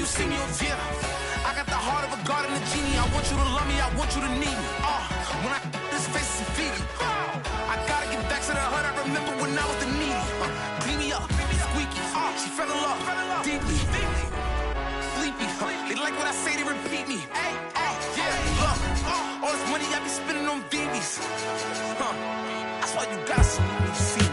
you see me, oh yeah. I got the heart of a god and a genie. I want you to love me, I want you to need me. When I this face is Fiji. I gotta get back to the hood. I remember when I was the needy. Clean me up, squeaky. She fell in love deeply. Sleepy. They like what I say, they repeat me. Yeah, look. All this money I be spending on BBs. That's why you gotta see me when you see me.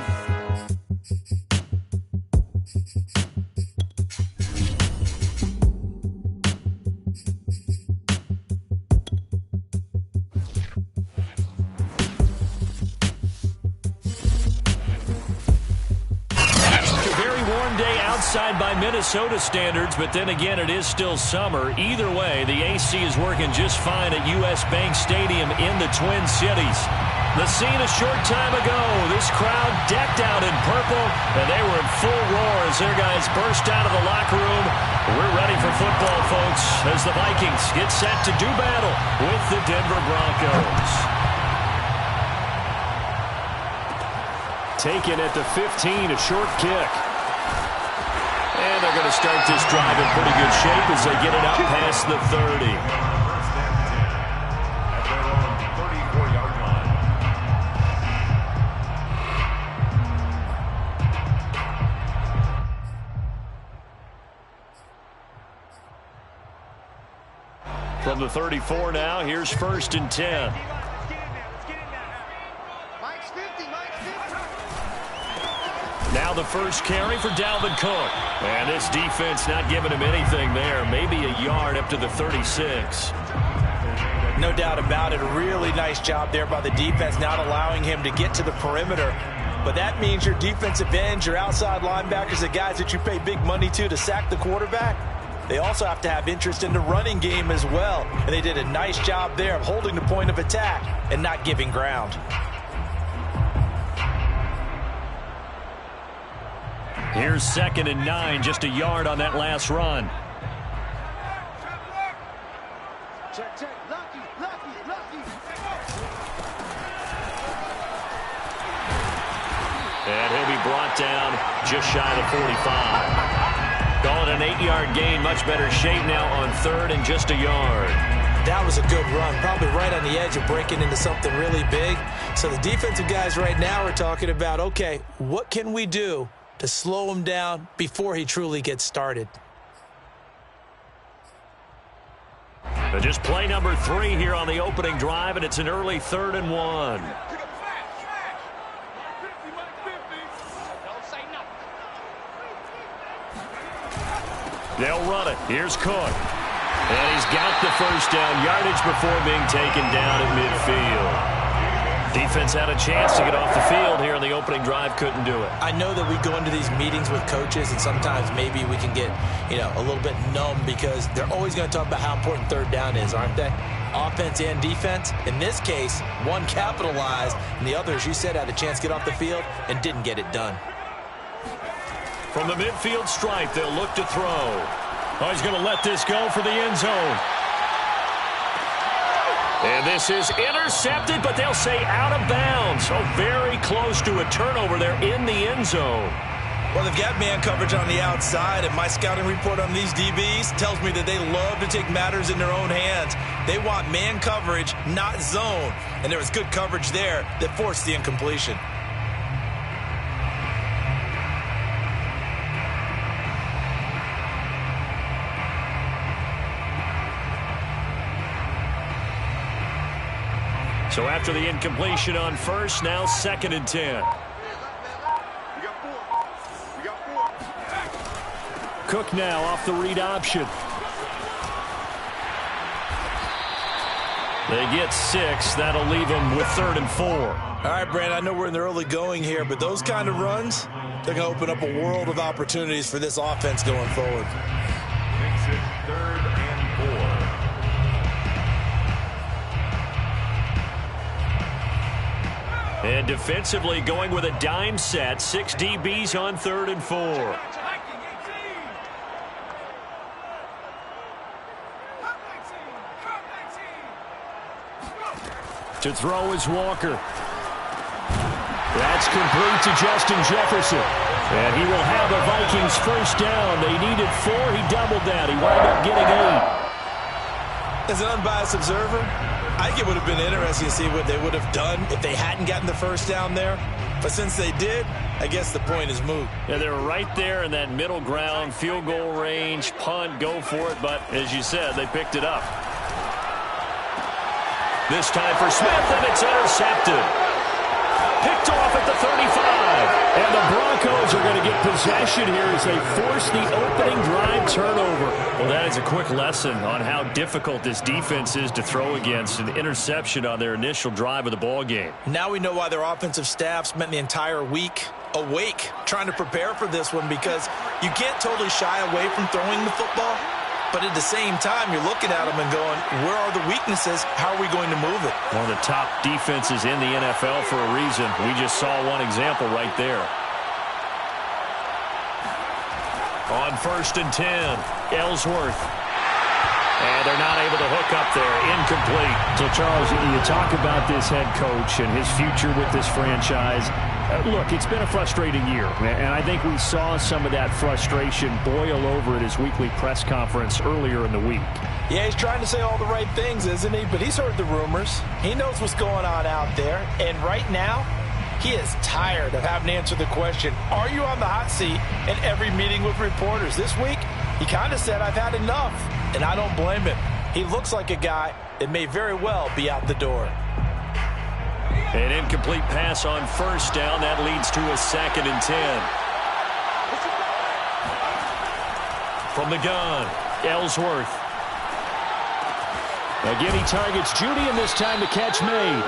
Outside by Minnesota standards, but then again, it is still summer. Either way, the AC is working just fine at U.S. Bank Stadium in the Twin Cities. The scene a short time ago, this crowd decked out in purple, and they were in full roar as their guys burst out of the locker room. We're ready for football, folks, as the Vikings get set to do battle with the Denver Broncos. Taken at the 15, a short kick. And they're going to start this drive in pretty good shape as they get it out past the 30. At their own 34-yard line. From the 34 now, here's 1st and 10. Now the first carry for Dalvin Cook. And this defense not giving him anything there. Maybe a yard up to the 36. No doubt about it. A really nice job there by the defense, not allowing him to get to the perimeter. But that means your defensive ends, your outside linebackers, the guys that you pay big money to sack the quarterback, they also have to have interest in the running game as well. And they did a nice job there of holding the point of attack and not giving ground. Here's 2nd and 9, just a yard on that last run. And he'll be brought down just shy of the 45. Call it an 8-yard gain, much better shape now on 3rd and just a yard. That was a good run, probably right on the edge of breaking into something really big. So the defensive guys right now are talking about, okay, what can we do to slow him down before he truly gets started? But just play number 3 here on the opening drive, and it's an early 3rd and 1. They'll run it. Here's Cook. And he's got the first down yardage before being taken down at midfield. Defense had a chance to get off the field here on the opening drive, couldn't do it. I know that we go into these meetings with coaches, and sometimes maybe we can get, a little bit numb because they're always going to talk about how important 3rd down is, aren't they? Offense and defense. In this case, one capitalized, and the other, as you said, had a chance to get off the field and didn't get it done. From the midfield stripe, they'll look to throw. Oh, he's going to let this go for the end zone. And this is intercepted, but they'll say out of bounds. So very close to a turnover there in the end zone. Well, they've got man coverage on the outside, and my scouting report on these DBs tells me that they love to take matters in their own hands. They want man coverage, not zone. And there was good coverage there that forced the incompletion. So after the incompletion on 1st, now 2nd and 10. Cook now off the read option. They get 6. That'll leave them with 3rd and 4. All right, Brand, I know we're in the early going here, but those kind of runs, they're going to open up a world of opportunities for this offense going forward. Makes it 3rd and 4. And defensively going with a dime set. 6 DBs on 3rd and 4. To throw is Walker. That's complete to Justin Jefferson. And he will have the Vikings first down. They needed 4. He doubled that. He wound up getting 8. As an unbiased observer, I think it would have been interesting to see what they would have done if they hadn't gotten the first down there. But since they did, I guess the point is moot. Yeah, they were right there in that middle ground, field goal range, punt, go for it. But as you said, they picked it up. This time for Smith, and it's intercepted. Picked off at the 35. And the Broncos are going to get possession here as they force the opening drive turnover. Well, that is a quick lesson on how difficult this defense is to throw against. An interception on their initial drive of the ball game. Now we know why their offensive staff spent the entire week awake trying to prepare for this one, because you can't totally shy away from throwing the football. But at the same time, you're looking at them and going, where are the weaknesses? How are we going to move it? One of the top defenses in the NFL for a reason. We just saw one example right there. On 1st and 10, Ellsworth. And they're not able to hook up there. Incomplete. So, Charles, you talk about this head coach and his future with this franchise. Look, it's been a frustrating year, and I think we saw some of that frustration boil over at his weekly press conference earlier in the week. Yeah, he's trying to say all the right things, isn't he? But he's heard the rumors. He knows what's going on out there. And right now, he is tired of having to answer the question, are you on the hot seat in every meeting with reporters? This week, he kind of said, I've had enough. And I don't blame him. He looks like a guy that may very well be out the door. An incomplete pass on 1st down. That leads to a 2nd and 10. From the gun, Ellsworth. Again, he targets Judy, and this time the catch made.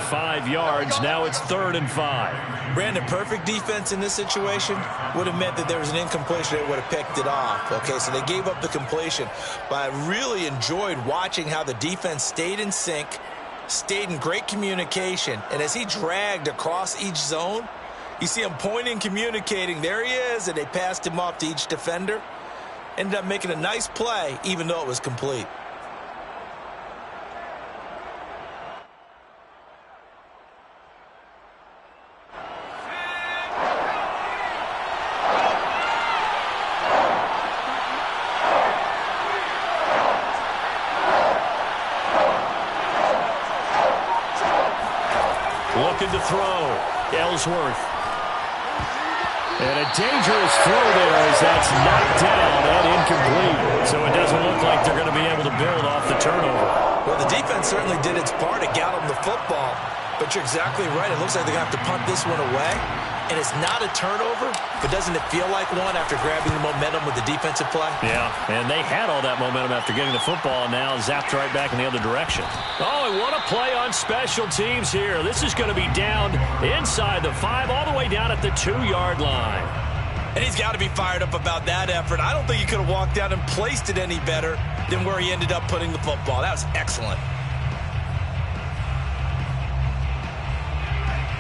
5 yards. Now it's 3rd and 5. Brandon, perfect defense in this situation would have meant that there was an incompletion. They would have picked it off. Okay, so they gave up the completion. But I really enjoyed watching how the defense stayed in sync, stayed in great communication, and as he dragged across each zone, you see him pointing, communicating. There he is, and they passed him off to each defender. Ended up making a nice play, even though it was complete. Looking to throw. Ellsworth. And a dangerous throw there as that's knocked down and incomplete. So it doesn't look like they're going to be able to build off the turnover. Well, the defense certainly did its part to get them the football. But you're exactly right. It looks like they're going to have to punt this one away. And it's not a turnover, but doesn't it feel like one after grabbing the momentum with the defensive play? Yeah, and they had all that momentum after getting the football, and now zapped right back in the other direction. Oh, and what a play on special teams here. This is going to be down inside the 5, all the way down at the 2-yard line. And he's got to be fired up about that effort. I don't think he could have walked out and placed it any better than where he ended up putting the football. That was excellent.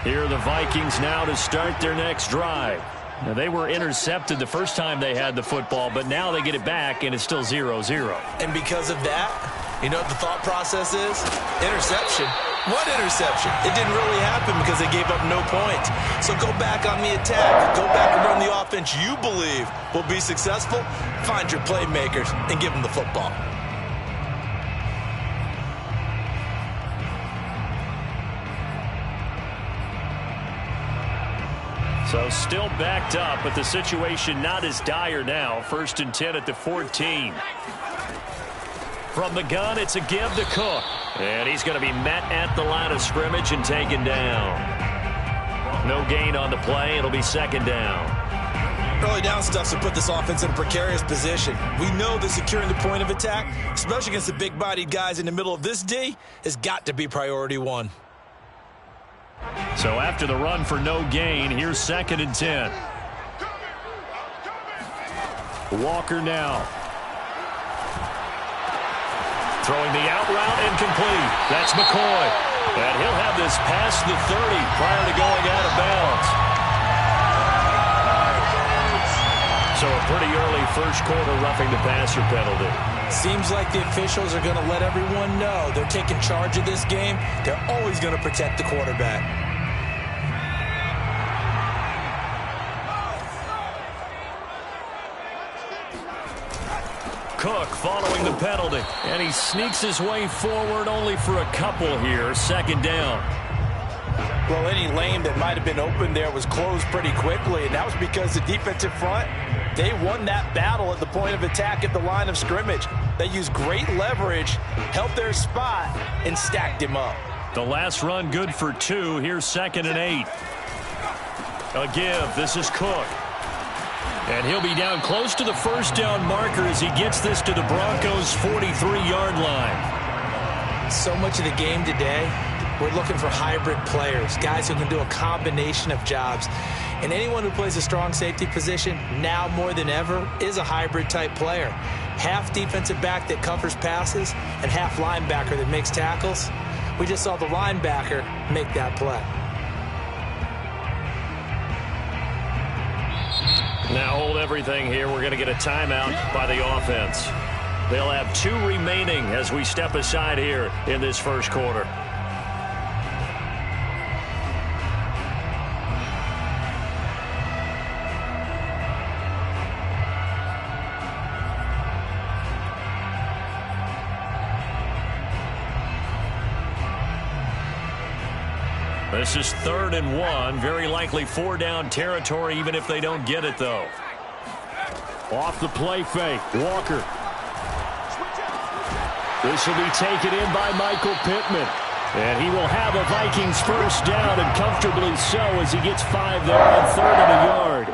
Here are the Vikings now to start their next drive. Now, they were intercepted the first time they had the football, but now they get it back, and it's still 0-0. And because of that, you know what the thought process is? Interception. What interception? It didn't really happen because they gave up no points. So go back on the attack. Go back and run the offense you believe will be successful. Find your playmakers and give them the football. So still backed up, but the situation not as dire now. 1st and 10 at the 14. From the gun, it's a give to Cook. And he's going to be met at the line of scrimmage and taken down. No gain on the play. It'll be 2nd down. Early down stuff to put this offense in a precarious position. We know that securing the point of attack, especially against the big-bodied guys in the middle of this D, has got to be priority 1. So after the run for no gain, here's 2nd and 10. Walker now. Throwing the out route incomplete. That's McCoy. And he'll have this past the 30 prior to going out of bounds. So a pretty early first quarter roughing the passer penalty. Seems like the officials are going to let everyone know they're taking charge of this game. They're always going to protect the quarterback. Cook following the penalty. And he sneaks his way forward only for a couple here. Second down. Well, any lane that might have been open there was closed pretty quickly, and that was because the defensive front, they won that battle at the point of attack at the line of scrimmage. They used great leverage, held their spot, and stacked him up. The last run good for 2. Here's 2nd and 8. A give. This is Cook. And he'll be down close to the first down marker as he gets this to the Broncos' 43-yard line. So much of the game today, we're looking for hybrid players, guys who can do a combination of jobs. And anyone who plays a strong safety position, now more than ever, is a hybrid-type player. Half defensive back that covers passes and half linebacker that makes tackles. We just saw the linebacker make that play. Now hold everything here. We're going to get a timeout by the offense. They'll have 2 remaining as we step aside here in this first quarter. This is 3rd and 1. Very likely 4-down territory, even if they don't get it, though. Off the play fake. Walker. This will be taken in by Michael Pittman. And he will have a Vikings first down, and comfortably so, as he gets 5 there on 3rd and a yard.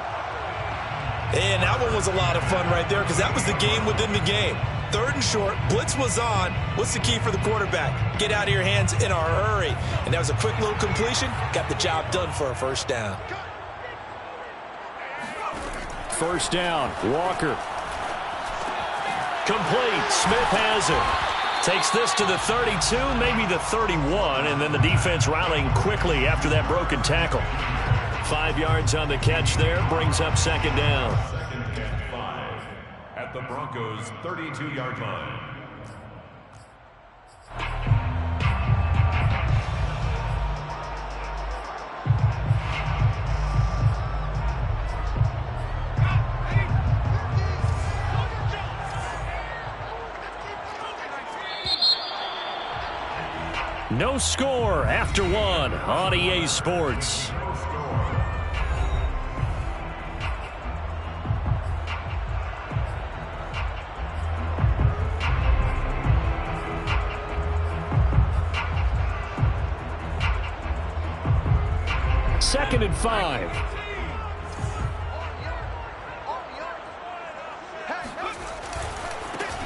And that one was a lot of fun right there because that was the game within the game. 3rd and short, blitz was on. What's the key for the quarterback? Get out of your hands in a hurry. And that was a quick little completion. Got the job done for a first down. First down, Walker. Complete. Smith has it. Takes this to the 32, maybe the 31, and then the defense rallying quickly after that broken tackle. 5 yards on the catch there, brings up 2nd down. 2nd and 5 at the Broncos' 32-yard line. No score after 1 on EA Sports. Second and 5.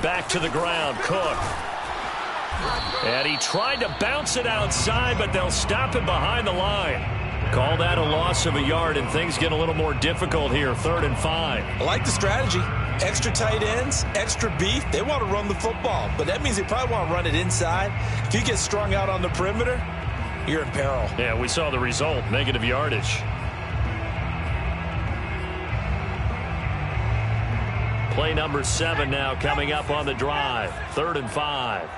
Back to the ground, Cook. And he tried to bounce it outside, but they'll stop him behind the line. Call that a loss of a yard, and things get a little more difficult here. 3rd and 5. I like the strategy. Extra tight ends, extra beef. They want to run the football, but that means they probably want to run it inside. If you get strung out on the perimeter, you're in peril. Yeah, we saw the result, negative yardage. Play number 7 now coming up on the drive. 3rd and 5.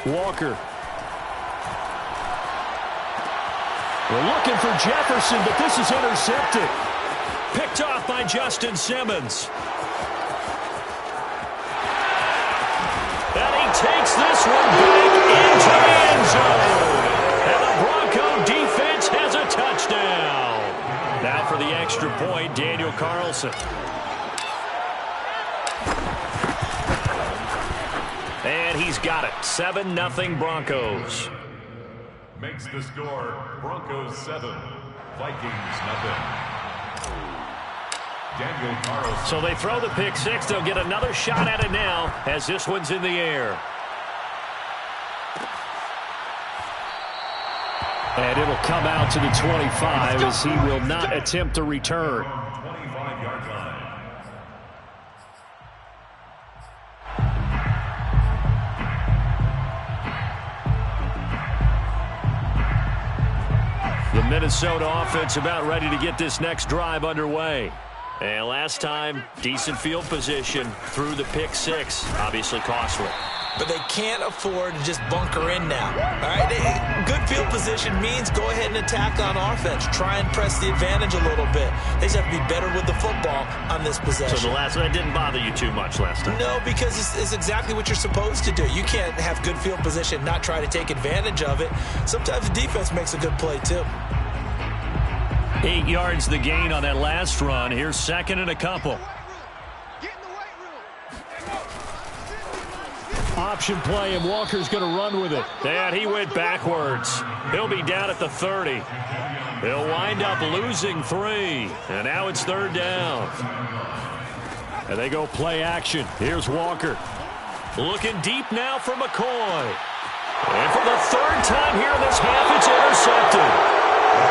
Walker. We're looking for Jefferson, but this is intercepted. Picked off by Justin Simmons. And he takes this one back into the end zone. And the Bronco defense has a touchdown. Now for the extra point, Daniel Carlson. And he's got it. 7-0 Broncos. Makes the score Broncos 7, Vikings nothing. Daniel Carlson. So they throw the pick 6. They'll get another shot at it now as this one's in the air. And it'll come out to the 25 as he will not attempt to return. 25-yard line. The Minnesota offense about ready to get this next drive underway. And last time, decent field position through the pick 6. Obviously costly. but they can't afford to just bunker in now. All right, good field position means go ahead and attack on offense. Try and press the advantage a little bit. They just have to be better with the football on this possession. So that didn't bother you too much last time? No, because it's exactly what you're supposed to do. You can't have good field position, not try to take advantage of it. Sometimes the defense makes a good play too. 8 yards the gain on that last run. Here's second and a couple. Option play, and Walker's going to run with it. And he went backwards. He'll be down at the 30. He'll wind up losing 3. And now it's third down. And they go play action. Here's Walker. Looking deep now for McCoy. And for the third time here in this half, it's intercepted.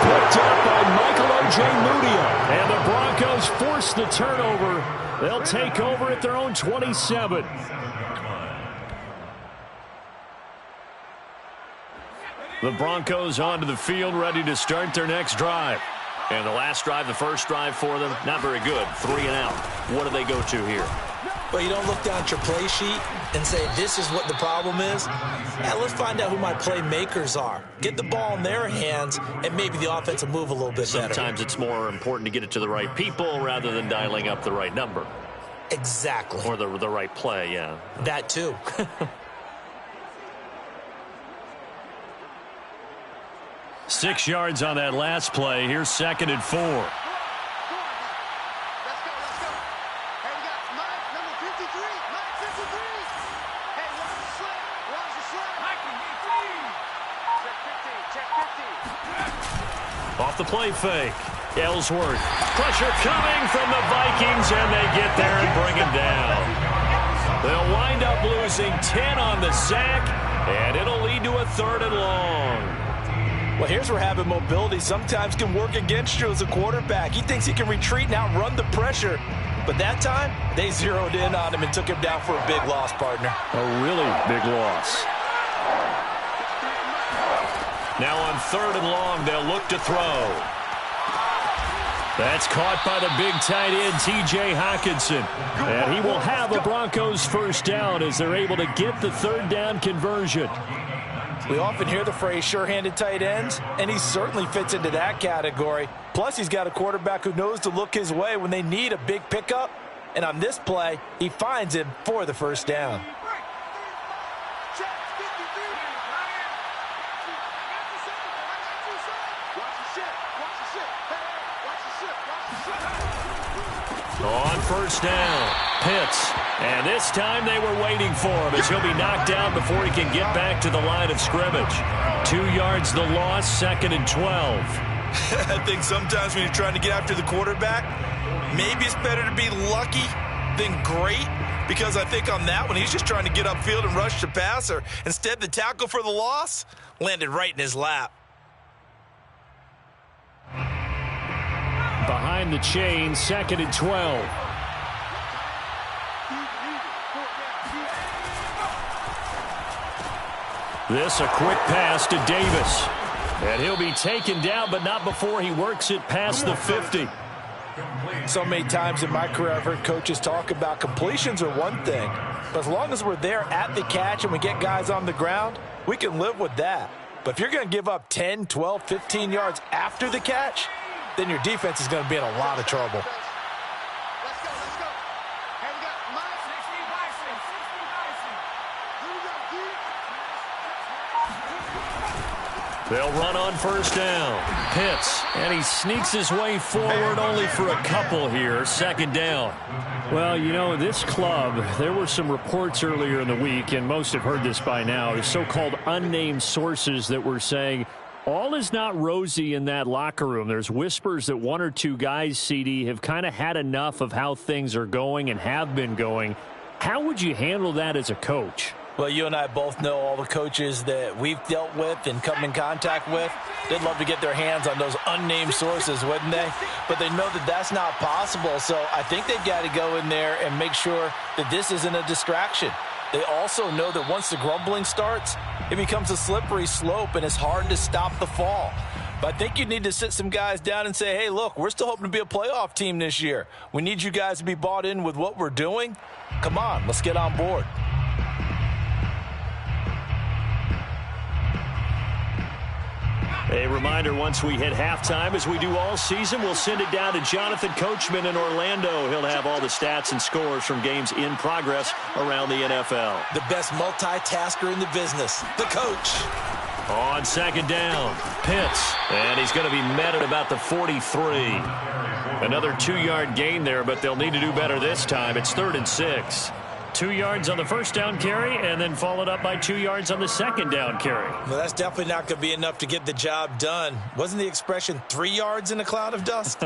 Picked up by Michael Ojemudia. And the Broncos force the turnover. They'll take over at their own 27. The Broncos onto the field, ready to start their next drive. And the last drive, the first drive for them, not very good. 3 and out. What do they go to here? Well, you don't look down at your play sheet and say, this is what the problem is. Yeah, let's find out who my playmakers are. Get the ball in their hands, and maybe the offense will move a little bit better. Sometimes it's more important to get it to the right people rather than dialing up the right number. Exactly. Or the right play, yeah. That too. 6 yards on that last play. Here's second and 4. Off the play fake. Ellsworth. Pressure coming from the Vikings, and they get there and bring him down. They'll wind up losing 10 on the sack, and it'll lead to a 3rd and long. Well, here's where having mobility sometimes can work against you as a quarterback. He thinks he can retreat and outrun the pressure. But that time, they zeroed in on him and took him down for a big loss, partner. A really big loss. Now on 3rd and long, they'll look to throw. That's caught by the big tight end, T.J. Hockenson. And he will have a Broncos first down as they're able to get the 3rd down conversion. We often hear the phrase sure-handed tight ends, and he certainly fits into that category. Plus, he's got a quarterback who knows to look his way when they need a big pickup. And on this play, he finds him for the first down. On first down, Pitts. And this time they were waiting for him as he'll be knocked down before he can get back to the line of scrimmage. 2 yards the loss, 2nd and 12. I think sometimes when you're trying to get after the quarterback, maybe it's better to be lucky than great, because I think on that one he's just trying to get upfield and rush the passer. Instead, the tackle for the loss landed right in his lap. Behind the chain, 2nd and 12. This a quick pass to Davis. And he'll be taken down, but not before he works it past the 50. So many times in my career I've heard coaches talk about completions are one thing, but as long as we're there at the catch and we get guys on the ground, we can live with that. But if you're going to give up 10, 12, 15 yards after the catch, then your defense is going to be in a lot of trouble. They'll run on first down. Pitts, and he sneaks his way forward only for a couple here. 2nd down. Well, you know, this club, there were some reports earlier in the week, and most have heard this by now, the so-called unnamed sources that were saying all is not rosy in that locker room. There's whispers that 1 or 2 guys, CD, have kind of had enough of how things are going and have been going. How would you handle that as a coach? Well, you and I both know all the coaches that we've dealt with and come in contact with. They'd love to get their hands on those unnamed sources, wouldn't they? But they know that that's not possible, so I think they've got to go in there and make sure that this isn't a distraction. They also know that once the grumbling starts, it becomes a slippery slope and it's hard to stop the fall. But I think you need to sit some guys down and say, hey, look, we're still hoping to be a playoff team this year. We need you guys to be bought in with what we're doing. Come on, let's get on board. A reminder, once we hit halftime, as we do all season, we'll send it down to Jonathan Coachman in Orlando. He'll have all the stats and scores from games in progress around the NFL. The best multitasker in the business, the coach. On second down, Pitts, and he's going to be met at about the 43. Another 2-yard gain there, but they'll need to do better this time. It's 3rd and 6. 2 yards on the first down carry, and then followed up by 2 yards on the second down carry. Well, that's definitely not going to be enough to get the job done. Wasn't the expression 3 yards in a cloud of dust?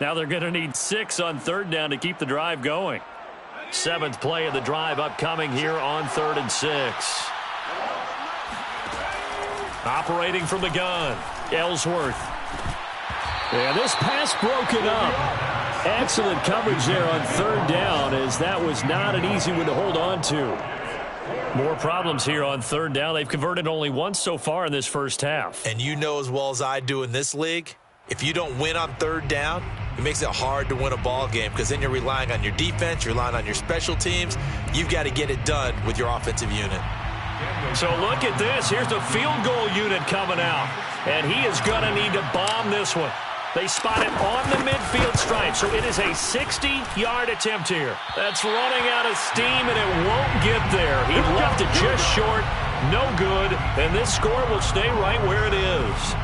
Now they're going to need 6 on 3rd down to keep the drive going. 7th play of the drive upcoming here on 3rd and 6. Operating from the gun, Ellsworth. And this pass broken up. Excellent coverage there on 3rd down, as that was not an easy one to hold on to. More problems here on 3rd down. They've converted only once so far in this first half. And you know as well as I do in this league, if you don't win on 3rd down, it makes it hard to win a ball game, because then you're relying on your defense, you're relying on your special teams. You've got to get it done with your offensive unit. So look at this. Here's the field goal unit coming out, and he is going to need to bomb this one. They spot it on the midfield stripe, so it is a 60-yard attempt here. That's running out of steam, and it won't get there. He left it just short, no good, and this score will stay right where it is.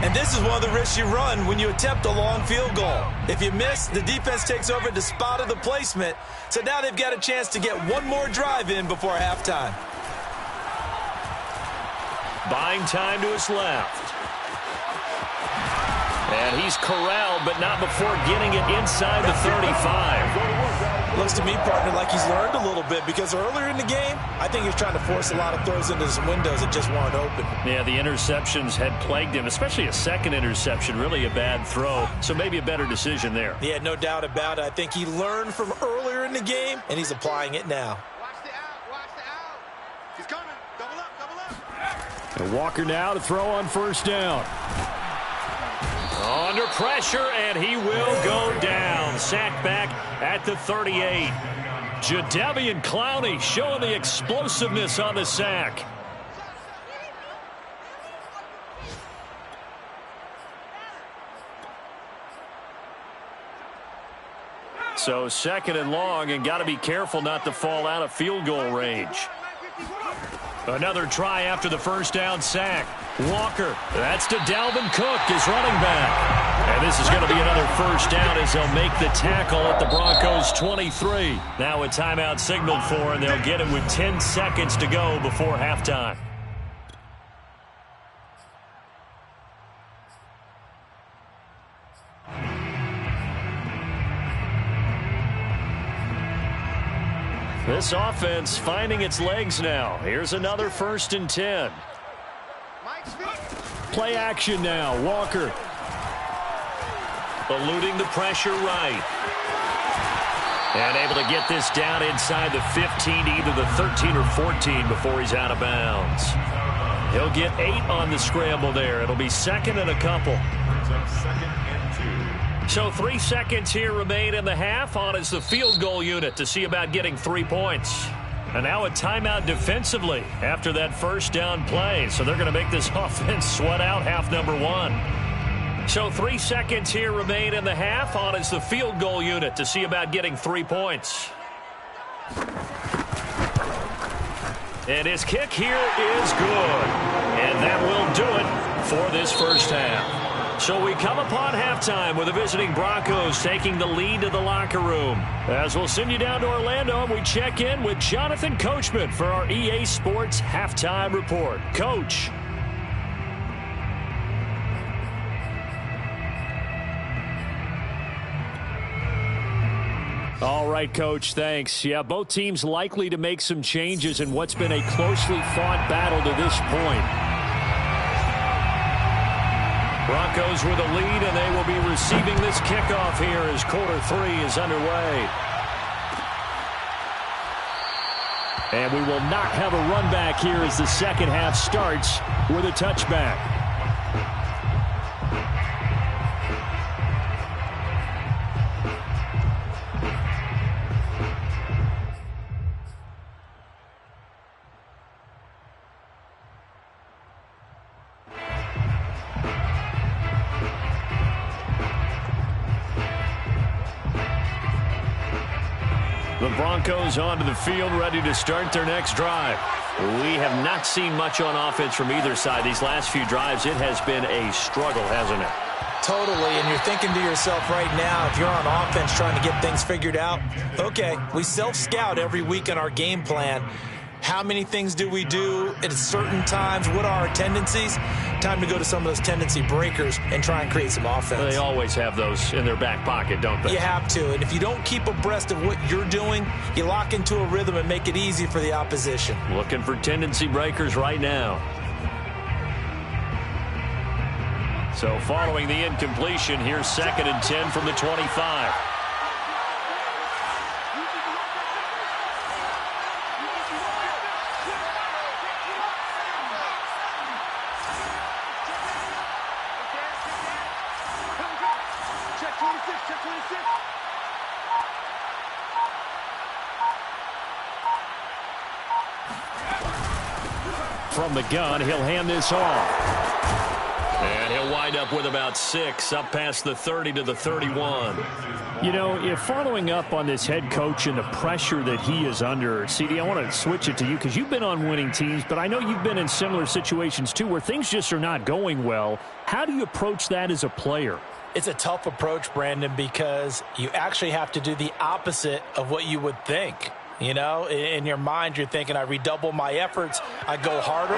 And this is one of the risks you run when you attempt a long field goal. If you miss, the defense takes over the spot of the placement, so now they've got a chance to get one more drive in before halftime. Buying time to his left. And he's corralled, but not before getting it inside the 35. Looks to me, partner, like he's learned a little bit, because earlier in the game, I think he was trying to force a lot of throws into some windows that just weren't open. Yeah, the interceptions had plagued him, especially a second interception, really a bad throw. So maybe a better decision there. Yeah, no doubt about it. I think he learned from earlier in the game, and he's applying it now. Watch the out. He's coming. Double up. And Walker now to throw on 1st down. Under pressure, and he will go down. Sacked back at the 38. Jadeveon Clowney showing the explosiveness on the sack. So 2nd and long, and got to be careful not to fall out of field goal range. Another try after the 1st down sack. Walker, that's to Dalvin Cook, his running back. And this is going to be another 1st down as they'll make the tackle at the Broncos' 23. Now a timeout signaled for, and they'll get it with 10 seconds to go before halftime. This offense finding its legs now. Here's another 1st and 10. Play action now. Walker. Eluding the pressure right. And able to get this down inside the 15 to either the 13 or 14 before he's out of bounds. He'll get 8 on the scramble there. It'll be 2nd and a couple. So 3 seconds here remain in the half. On is the field goal unit to see about getting 3 points. And now a timeout defensively after that 1st down play. So they're going to make this offense sweat out half number 1. So 3 seconds here remain in the half. On is the field goal unit to see about getting 3 points. And his kick here is good. And that will do it for this first half. So we come upon halftime with the visiting Broncos taking the lead to the locker room. As we'll send you down to Orlando, and we check in with Jonathan Coachman for our EA Sports Halftime Report. Coach. All right, Coach, thanks. Yeah, both teams likely to make some changes in what's been a closely fought battle to this point. Broncos with a lead, and they will be receiving this kickoff here as quarter 3 is underway. And we will not have a run back here as the second half starts with a touchback. The Broncos onto the field, ready to start their next drive. We have not seen much on offense from either side. These last few drives, it has been a struggle, hasn't it? Totally, and you're thinking to yourself right now, if you're on offense trying to get things figured out, okay, we self-scout every week in our game plan. How many things do we do at certain times? What are our tendencies? Time to go to some of those tendency breakers and try and create some offense. They always have those in their back pocket, don't they? You have to, and if you don't keep abreast of what you're doing, you lock into a rhythm and make it easy for the opposition. Looking for tendency breakers right now. So following the incompletion, here's 2nd and 10 from the 25. From the gun, he'll hand this off. And he'll wind up with about 6, up past the 30 to the 31. You know, if following up on this head coach and the pressure that he is under, CD, I want to switch it to you because you've been on winning teams, but I know you've been in similar situations too where things just are not going well. How do you approach that as a player? It's a tough approach, Brandon, because you actually have to do the opposite of what you would think. You know, in your mind, you're thinking, I redouble my efforts, I go harder.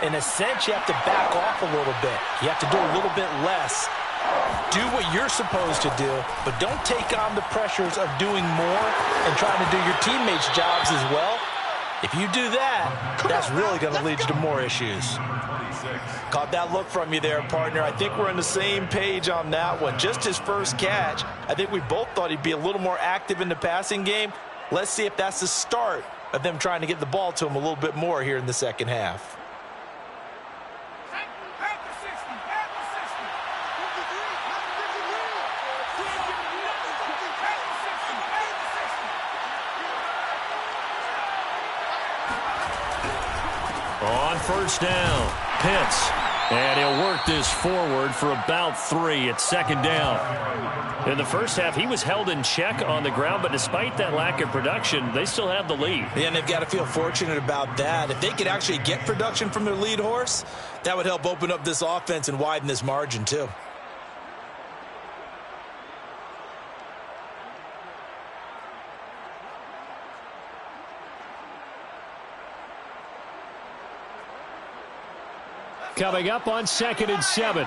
In a sense, you have to back off a little bit. You have to do a little bit less. Do what you're supposed to do, but don't take on the pressures of doing more and trying to do your teammates' jobs as well. If you do that, that's really going to lead you to more issues. Caught that look from you there, partner. I think we're on the same page on that one. Just his first catch. I think we both thought he'd be a little more active in the passing game. Let's see if that's the start of them trying to get the ball to him a little bit more here in the second half. On first down, Pitts. And he'll work this forward for about 3 at 2nd down. In the first half, he was held in check on the ground, but despite that lack of production, they still have the lead. Yeah, and they've got to feel fortunate about that. If they could actually get production from their lead horse, that would help open up this offense and widen this margin too. Coming up on 2nd and 7.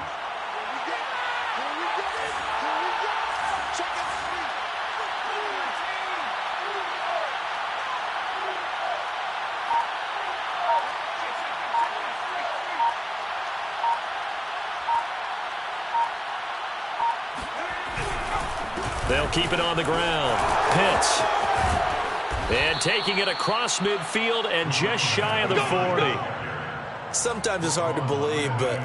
They'll keep it on the ground. Pitts. And taking it across midfield and just shy of the 40. Sometimes it's hard to believe, but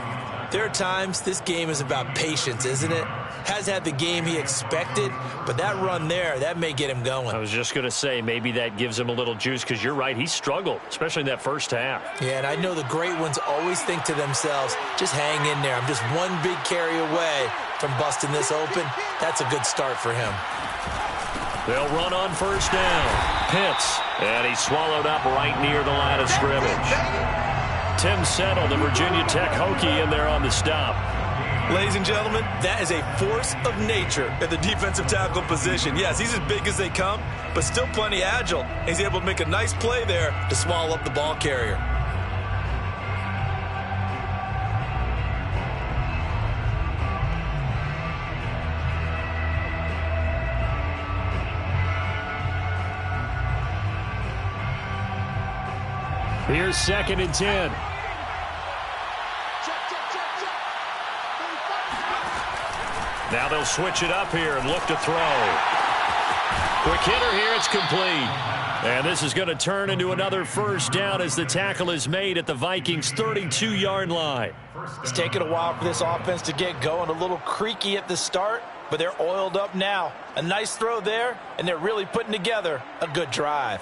there are times this game is about patience, isn't it? Has had the game he expected, but that run there, that may get him going. I was just going to say, maybe that gives him a little juice because you're right, he struggled, especially in that first half. Yeah, and I know the great ones always think to themselves, just hang in there. I'm just one big carry away from busting this open. That's a good start for him. They'll run on first down. Pitts, and he's swallowed up right near the line of scrimmage. Tim Settle, the Virginia Tech Hokie, in there on the stop. Ladies and gentlemen, that is a force of nature at the defensive tackle position. Yes, he's as big as they come, but still plenty agile. He's able to make a nice play there to swallow up the ball carrier. Here's 2nd and 10. Now they'll switch it up here and look to throw. Quick hitter here, it's complete. And this is going to turn into another first down as the tackle is made at the Vikings' 32-yard line. It's taken a while for this offense to get going. A little creaky at the start, but they're oiled up now. A nice throw there, and they're really putting together a good drive.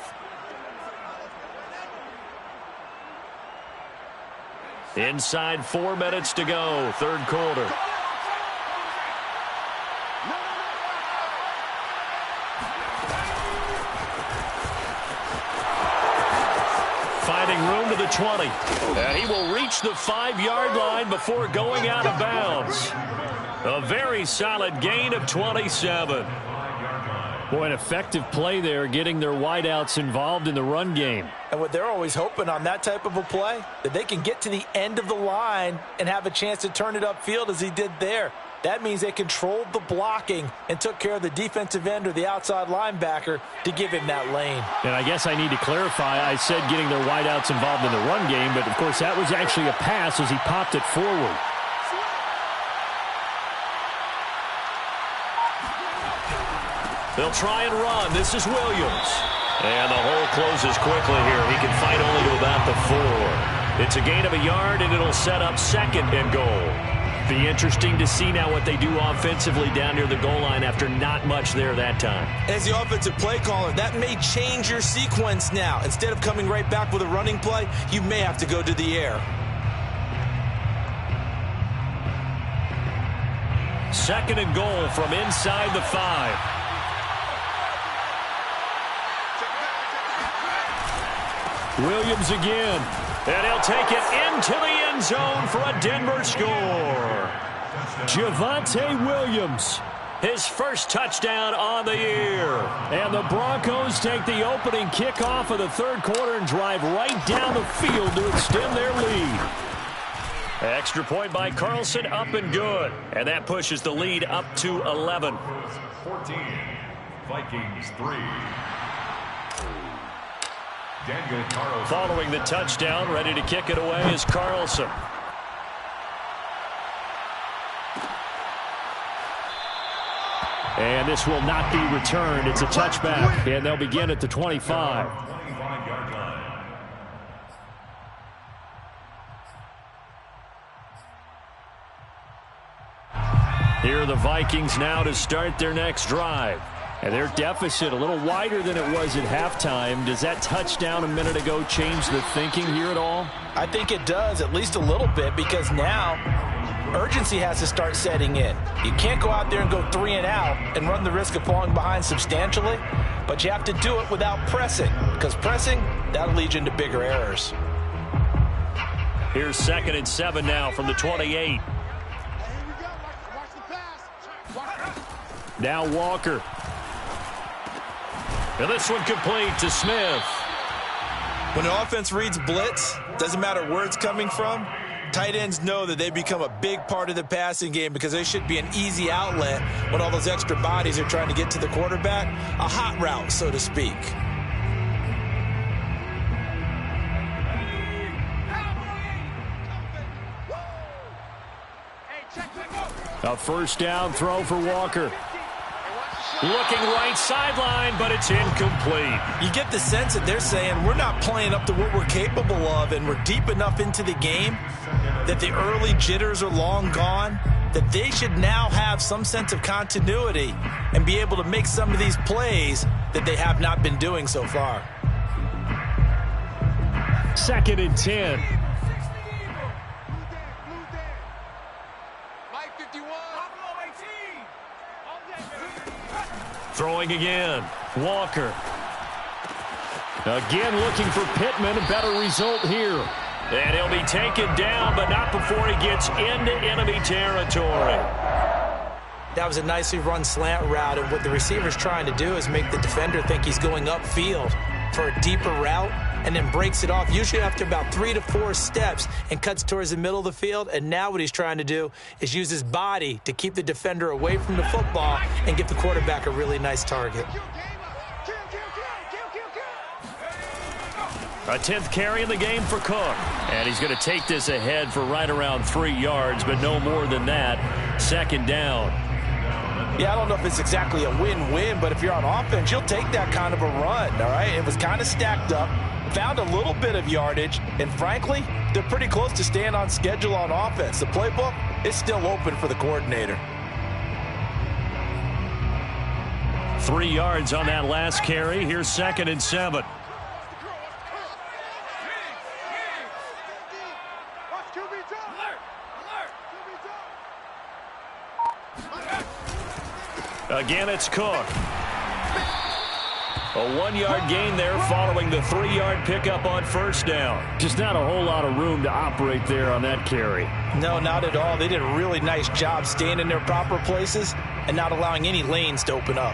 Inside 4 minutes to go, third quarter. room to the 20. And he will reach the 5-yard line before going out of bounds. A very solid gain of 27. Boy, an effective play there, getting their wideouts involved in the run game. And what they're always hoping on that type of a play, that they can get to the end of the line and have a chance to turn it upfield as he did there. That means they controlled the blocking and took care of the defensive end or the outside linebacker to give him that lane. And I guess I need to clarify, I said getting their wideouts involved in the run game, but of course that was actually a pass as he popped it forward. They'll try and run. This is Williams. And the hole closes quickly here. He can fight only to about the 4. It's a gain of a yard, and it'll set up 2nd and goal. Be interesting to see now what they do offensively down near the goal line after not much there that time. As the offensive play caller, that may change your sequence now. Instead of coming right back with a running play, you may have to go to the air. 2nd and goal from inside the 5. Williams again. And he'll take it into the end zone for a Denver score. Javonte Williams, his first touchdown on the year. And the Broncos take the opening kickoff of the 3rd quarter and drive right down the field to extend their lead. Extra point by Carlson, up and good. And that pushes the lead up to 11. 14, Vikings 3. Daniel Carlson. Following the touchdown, ready to kick it away is Carlson. And this will not be returned. It's a touchback, and they'll begin at the 25. 25-yard line. Here are the Vikings now to start their next drive. And their deficit a little wider than it was at halftime. Does that touchdown a minute ago change the thinking here at all? I think it does, at least a little bit, because now urgency has to start setting in. You can't go out there and go 3 and out and run the risk of falling behind substantially, but you have to do it without pressing, because pressing, that'll lead you into bigger errors. Here's 2nd and 7 now from the 28. Now Walker. And this one complete to Smith. When the offense reads blitz, doesn't matter where it's coming from, tight ends know that they become a big part of the passing game because they should be an easy outlet when all those extra bodies are trying to get to the quarterback. A hot route, so to speak. A 1st down throw for Walker. Looking right sideline, but it's incomplete. You get the sense that they're saying we're not playing up to what we're capable of, and we're deep enough into the game that the early jitters are long gone, that they should now have some sense of continuity and be able to make some of these plays that they have not been doing so far. 2nd and 10. Throwing again. Walker. Again looking for Pittman. A better result here. And he'll be taken down, but not before he gets into enemy territory. That was a nicely run slant route, and what the receiver's trying to do is make the defender think he's going upfield for a deeper route, and then breaks it off, usually after about 3 to 4 steps, and cuts towards the middle of the field. And now what he's trying to do is use his body to keep the defender away from the football and give the quarterback a really nice target. A 10th carry in the game for Cook. And he's going to take this ahead for right around 3 yards, but no more than that. 2nd down. Yeah, I don't know if it's exactly a win-win, but if you're on offense, you'll take that kind of a run, all right? It was kind of stacked up, found a little bit of yardage, and frankly, they're pretty close to staying on schedule on offense. The playbook is still open for the coordinator. 3 yards on that last carry. Here's 2nd and 7. Again, it's Cook. A 1-yard gain there following the 3-yard pickup on first down. Just not a whole lot of room to operate there on that carry. No, not at all. They did a really nice job staying in their proper places and not allowing any lanes to open up.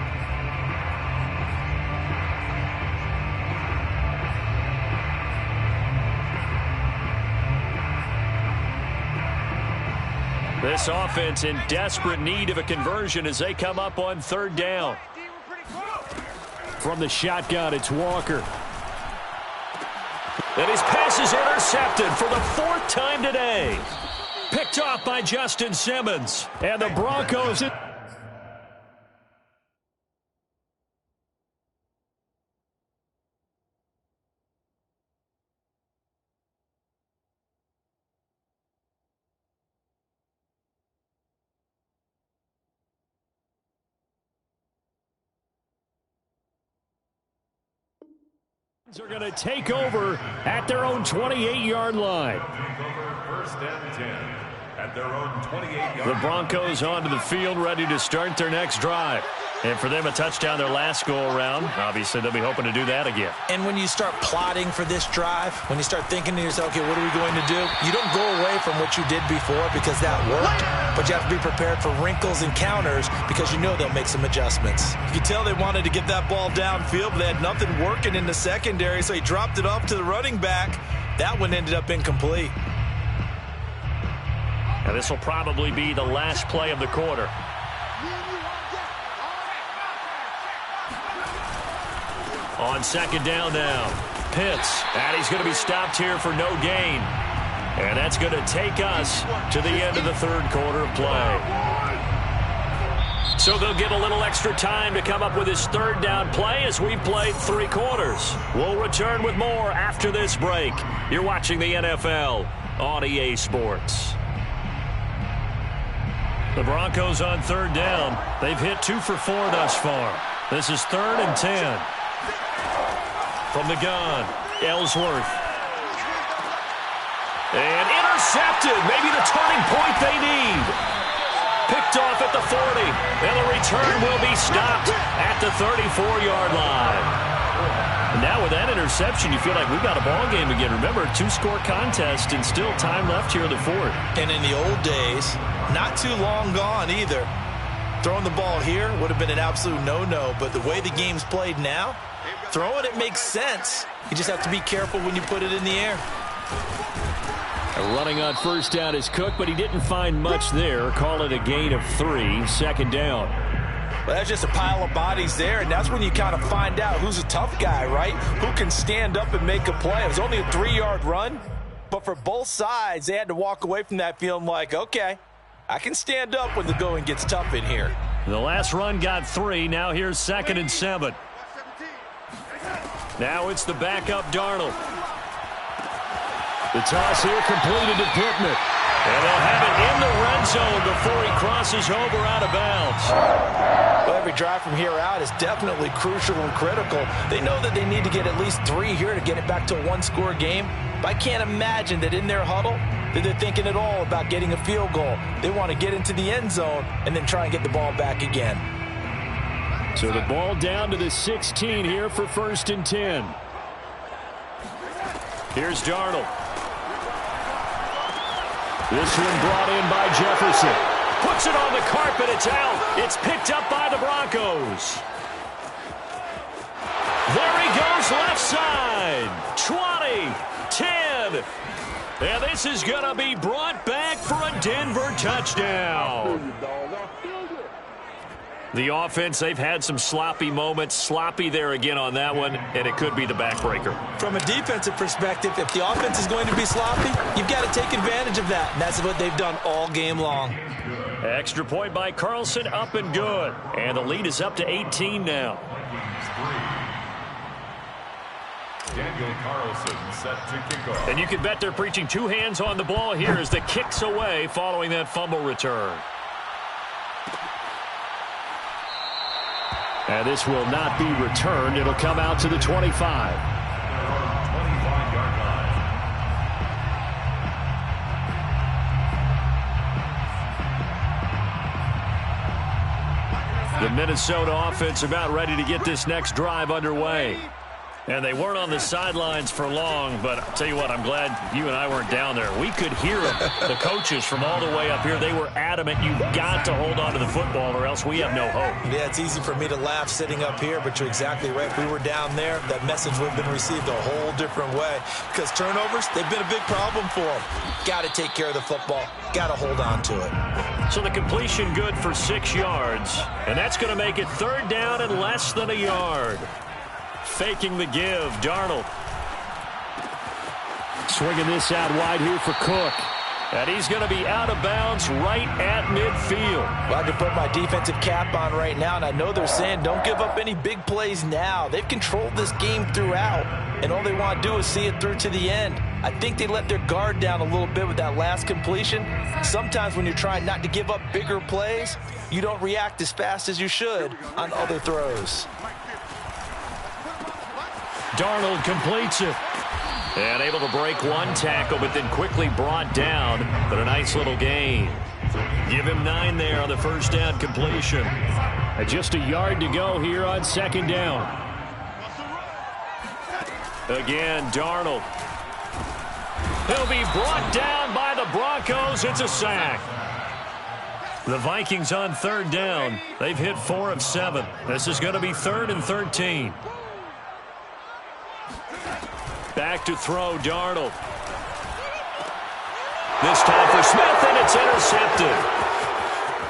This offense in desperate need of a conversion as they come up on third down. From the shotgun, it's Walker. And his pass is intercepted for the 4th time today. Picked off by Justin Simmons. And the Broncos... are going to take over at their own 28-yard line. Take over 1st and 10 at their own 28-yard. The Broncos onto the field, ready to start their next drive. And for them, a touchdown their last go-around. Obviously, they'll be hoping to do that again. And when you start plotting for this drive, when you start thinking to yourself, okay, what are we going to do? You don't go away from what you did before because that worked, but you have to be prepared for wrinkles and counters because you know they'll make some adjustments. You can tell they wanted to get that ball downfield, but they had nothing working in the secondary, so he dropped it off to the running back. That one ended up incomplete. And this will probably be the last play of the quarter. On second down now, Pitts, and he's going to be stopped here for no gain. And that's going to take us to the end of the third quarter of play. So they'll get a little extra time to come up with his third down play as we've played 3 quarters. We'll return with more after this break. You're watching the NFL on EA Sports. The Broncos on third down. They've hit 2 for 4 thus far. This is 3rd and 10. From the gun, Ellsworth. And intercepted. Maybe the turning point they need. Picked off at the 40. And the return will be stopped at the 34-yard line. And now with that interception, you feel like we've got a ball game again. Remember, 2-score contest and still time left here in the 4th. And in the old days, not too long gone either. Throwing the ball here would have been an absolute no-no. But the way the game's played now, throwing it makes sense. You just have to be careful when you put it in the air. Running on first down is Cook, but he didn't find much there. Call it a gain of 3, second down. Well, that's just a pile of bodies there, and that's when you kind of find out who's a tough guy, right? Who can stand up and make a play. It was only a 3-yard run, but for both sides, they had to walk away from that feeling like, okay, I can stand up when the going gets tough in here. The last run got 3. Now here's 2nd and 7. Now it's the backup Darnold. The toss here completed to Pittman. And they'll have it in the red zone before he crosses over out of bounds. Well, every drive from here out is definitely crucial and critical. They know that they need to get at least 3 here to get it back to a 1-score game. But I can't imagine that in their huddle that they're thinking at all about getting a field goal. They want to get into the end zone and then try and get the ball back again. So the ball down to the 16 here for 1st and 10. Here's Darnold. This one brought in by Jefferson. Puts it on the carpet. It's out. It's picked up by the Broncos. There he goes left side. 20, 10. And this is going to be brought back for a Denver touchdown. The offense, they've had some sloppy moments. Sloppy there again on that one, and it could be the backbreaker. From a defensive perspective, if the offense is going to be sloppy, you've got to take advantage of that. And that's what they've done all game long. Extra point by Carlson, up and good. And the lead is up to 18 now. Daniel Carlson set to kick off. And you can bet they're preaching 2 hands on the ball here as the kick's away following that fumble return. And this will not be returned. It'll come out to the 25. 25-yard line. The Minnesota offense about ready to get this next drive underway. And they weren't on the sidelines for long, but I'll tell you what, I'm glad you and I weren't down there. We could hear them, the coaches from all the way up here. They were adamant, you've got to hold on to the football or else we have no hope. Yeah, it's easy for me to laugh sitting up here, but you're exactly right. If we were down there, that message would have been received a whole different way. Because turnovers, they've been a big problem for them. Got to take care of the football. Got to hold on to it. So the completion good for 6 yards, and that's going to make it 3rd down and less than a yard. Faking the give, Darnold. Swinging this out wide here for Cook. And he's going to be out of bounds right at midfield. Well, I can put my defensive cap on right now, and I know they're saying don't give up any big plays now. They've controlled this game throughout, and all they want to do is see it through to the end. I think they let their guard down a little bit with that last completion. Sometimes when you're trying not to give up bigger plays, you don't react as fast as you should on other throws. Darnold completes it. And able to break one tackle, but then quickly brought down. But a nice little gain. Give him 9 there on the 1st down completion. Just a yard to go here on 2nd down. Again, Darnold. He'll be brought down by the Broncos. It's a sack. The Vikings on 3rd down. They've hit 4 of 7. This is going to be 3rd and 13. Back to throw, Darnold. This time for Smith, and it's intercepted.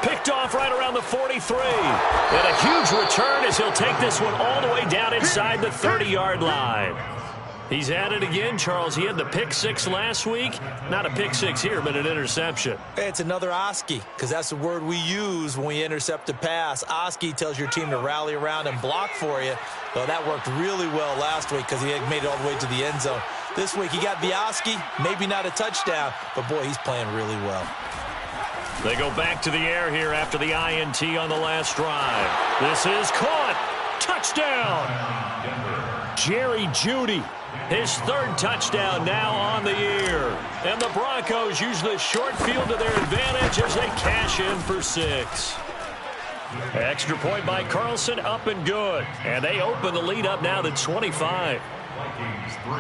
Picked off right around the 43. And a huge return as he'll take this one all the way down inside the 30-yard line. He's at it again, Charles. He had the pick 6 last week. Not a pick 6 here, but an interception. It's another Oski, because that's the word we use when we intercept a pass. Oski tells your team to rally around and block for you. Well, that worked really well last week because he had made it all the way to the end zone. This week he got the Oski, maybe not a touchdown, but boy, he's playing really well. They go back to the air here after the INT on the last drive. This is caught. Touchdown. Jerry Jeudy. His 3rd touchdown now on the year. And the Broncos use the short field to their advantage as they cash in for 6. Extra point by Carlson, up and good. And they open the lead up now to 25. Vikings 3.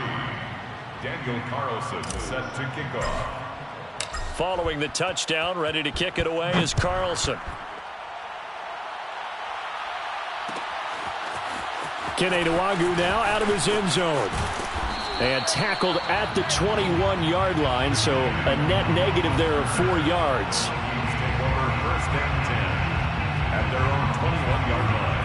Daniel Carlson set to kick off. Following the touchdown, ready to kick it away is Carlson. Kene Nwangwu now out of his end zone. And tackled at the 21-yard line, so a net negative there of 4 yards. Take over 1st and 10 at their own 21-yard line.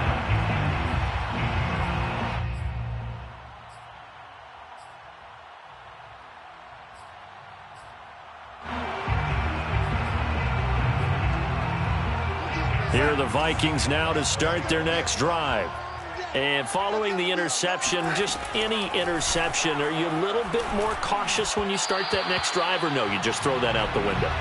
Here are the Vikings now to start their next drive. And following the interception, just any interception, are you a little bit more cautious when you start that next drive, or no, you just throw that out the window?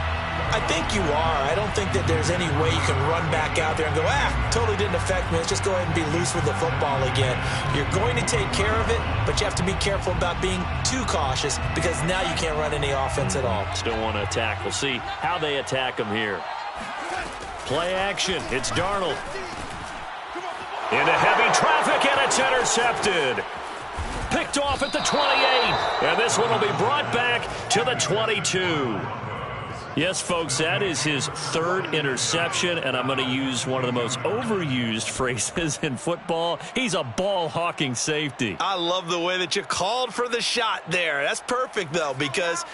I think you are. I don't think that there's any way you can run back out there and go, totally didn't affect me. Let's just go ahead and be loose with the football again. You're going to take care of it, but you have to be careful about being too cautious because now you can't run any offense at all. Still want to attack. We'll see how they attack him here. Play action. It's Darnold. Into heavy traffic, and it's intercepted. Picked off at the 28. And this one will be brought back to the 22. Yes, folks, that is his 3rd interception, and I'm going to use one of the most overused phrases in football. He's a ball-hawking safety. I love the way that you called for the shot there. That's perfect, though, because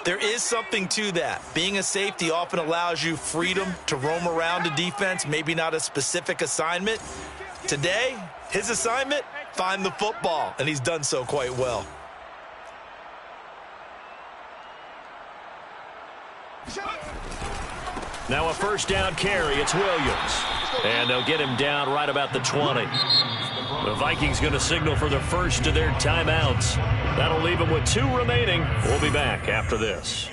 there is something to that. Being a safety often allows you freedom to roam around the defense, maybe not a specific assignment. Today, his assignment, find the football, and he's done so quite well. Now a 1st down carry. It's Williams. And they'll get him down right about the 20. The Vikings going to signal for the first of their timeouts. That'll leave them with 2 remaining. We'll be back after this.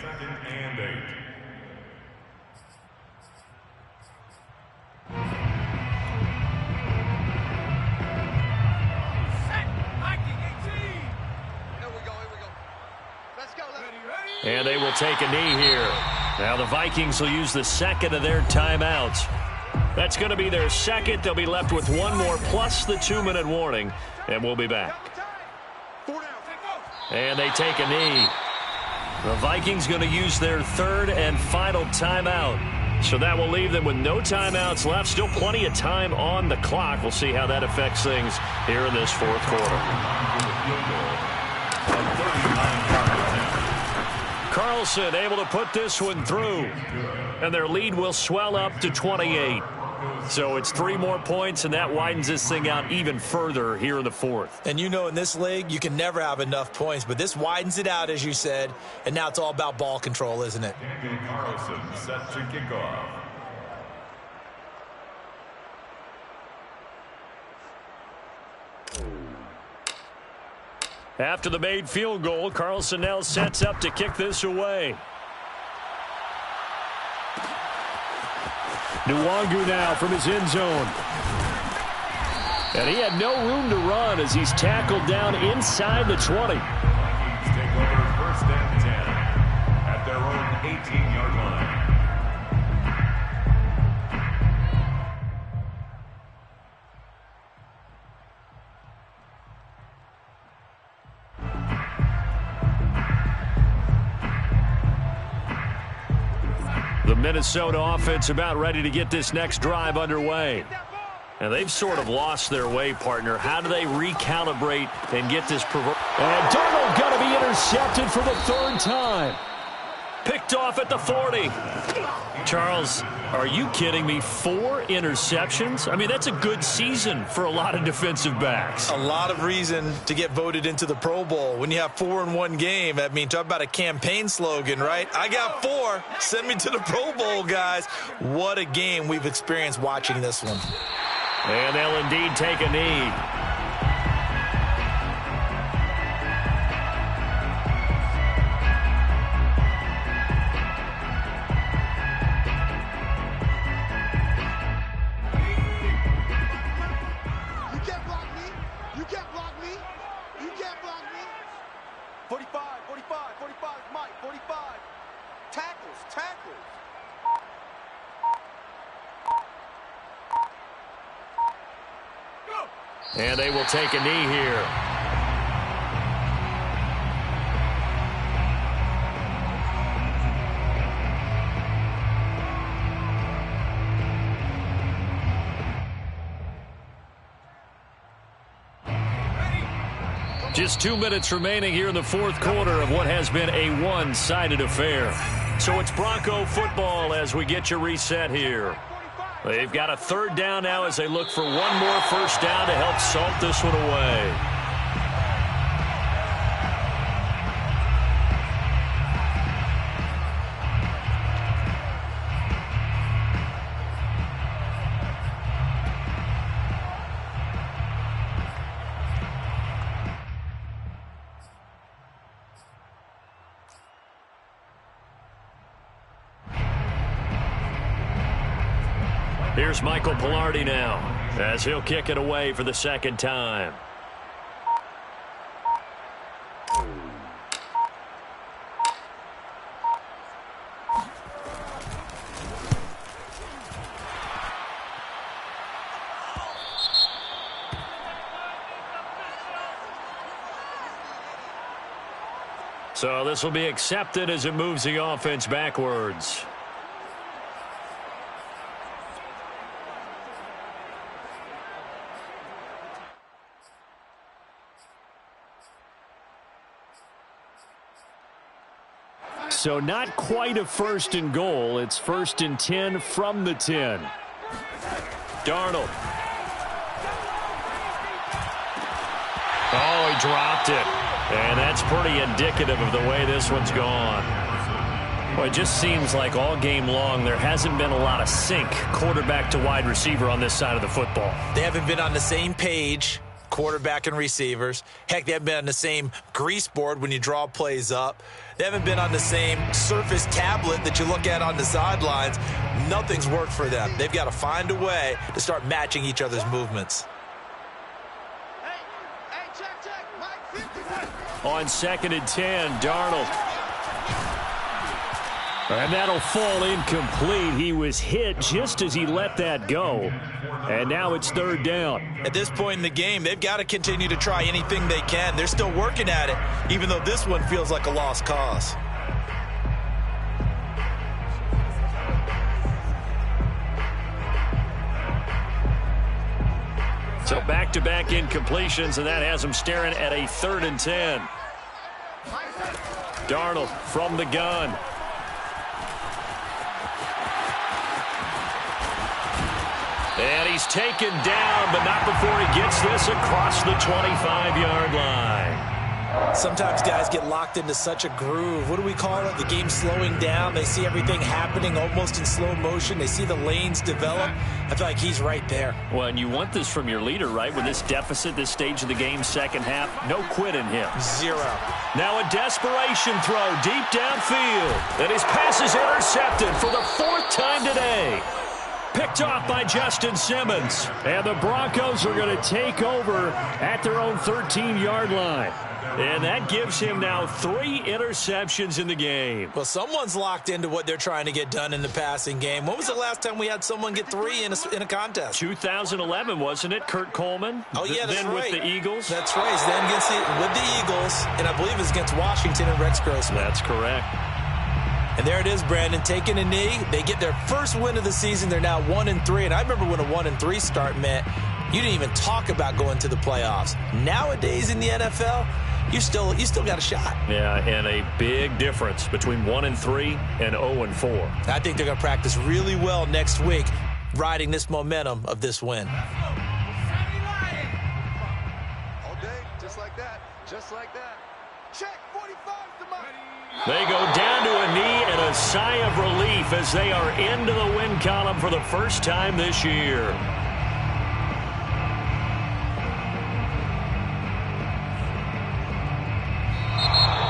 And they will take a knee here. Now the Vikings will use the 2nd of their timeouts. That's going to be their second. They'll be left with one more plus the 2-minute warning, and we'll be back. And they take a knee. The Vikings going to use their third and final timeout. So that will leave them with no timeouts left. Still plenty of time on the clock. We'll see how that affects things here in this fourth quarter. Carlson able to put this one through. And their lead will swell up to 28. So it's 3 more points, and that widens this thing out even further here in the fourth. And you know, in this league, you can never have enough points, but this widens it out, as you said, and now it's all about ball control, isn't it? Daniel Carlson set to kick off. After the made field goal, Carlson now sets up to kick this away. Nwangu now from his end zone. And he had no room to run as he's tackled down inside the 20. Vikings take over first and 10 at their own 18-yard line. The Minnesota offense about ready to get this next drive underway. And they've sort of lost their way, partner. How do they recalibrate and get this? And Darnold going to be intercepted for the 3rd time. Picked off at the 40. Charles, are you kidding me? 4 interceptions? I mean, that's a good season for a lot of defensive backs. A lot of reason to get voted into the Pro Bowl. When you have 4 in one game, I mean, talk about a campaign slogan, right? I got 4. Send me to the Pro Bowl, guys. What a game we've experienced watching this one. And they'll indeed take a knee. And they will take a knee here. Just 2 minutes remaining here in the fourth quarter of what has been a one-sided affair. So it's Bronco football as we get you reset here. They've got a 3rd down now as they look for one more first down to help salt this one away. Here's Michael Palardy now as he'll kick it away for the 2nd time. So this will be accepted as it moves the offense backwards. So not quite a 1st and goal. It's 1st and 10 from the 10. Darnold. Oh, he dropped it. And that's pretty indicative of the way this one's gone. Well, it just seems like all game long there hasn't been a lot of sync quarterback to wide receiver on this side of the football. They haven't been on the same page, quarterback and receivers. Heck, they haven't been on the same grease board when you draw plays up. They haven't been on the same Surface tablet that you look at on the sidelines. Nothing's worked for them. They've got to find a way to start matching each other's movements. On 2nd and 10, Darnold. And that'll fall incomplete. He was hit just as he let that go. And now it's third down. At this point in the game, they've got to continue to try anything they can. They're still working at it, even though this one feels like a lost cause. So back-to-back incompletions, and that has them staring at a 3rd and 10. Darnold from the gun. And he's taken down, but not before he gets this across the 25-yard line. Sometimes guys get locked into such a groove. What do we call it? The game slowing down. They see everything happening almost in slow motion. They see the lanes develop. I feel like he's right there. Well, and you want this from your leader, right? With this deficit, this stage of the game, second half, no quit in him. 0. Now a desperation throw deep downfield. And his pass is intercepted for the 4th time today. Picked off by Justin Simmons. And the Broncos are going to take over at their own 13-yard line. And that gives him now 3 interceptions in the game. Well, someone's locked into what they're trying to get done in the passing game. When was the last time we had someone get 3 in a contest? 2011, wasn't it? Kurt Coleman? Oh, yeah, that's then right. With the Eagles? That's right. He's then with the Eagles, and I believe it's against Washington and Rex Grossman. That's correct. And there it is, Brandon, taking a knee. They get their first win of the season. They're now 1-3. And I remember when a 1-3 start meant you didn't even talk about going to the playoffs. Nowadays in the NFL, you still got a shot. Yeah, and a big difference between 1-3 and 0-4. I think they're going to practice really well next week, riding this momentum of this win. All day, just like that. Just like that. Check 45 to mine. They go down to a knee and a sigh of relief as they are into the win column for the first time this year.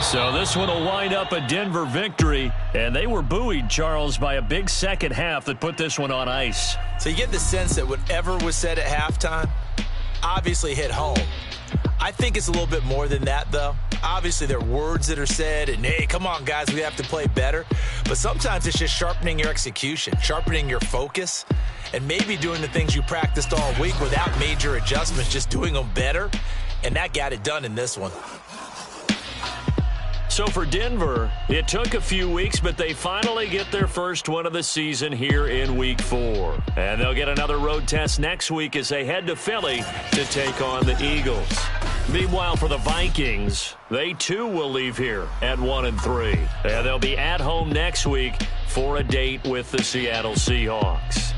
So this one will wind up a Denver victory, and they were buoyed, Charles, by a big second half that put this one on ice. So you get the sense that whatever was said at halftime obviously hit home. I think it's a little bit more than that, though. Obviously, there are words that are said, and, hey, come on, guys, we have to play better. But sometimes it's just sharpening your execution, sharpening your focus, and maybe doing the things you practiced all week without major adjustments, just doing them better, and that got it done in this one. So for Denver, it took a few weeks, but they finally get their first win of the season here in Week 4. And they'll get another road test next week as they head to Philly to take on the Eagles. Meanwhile, for the Vikings, they too will leave here at 1-3. And they'll be at home next week for a date with the Seattle Seahawks.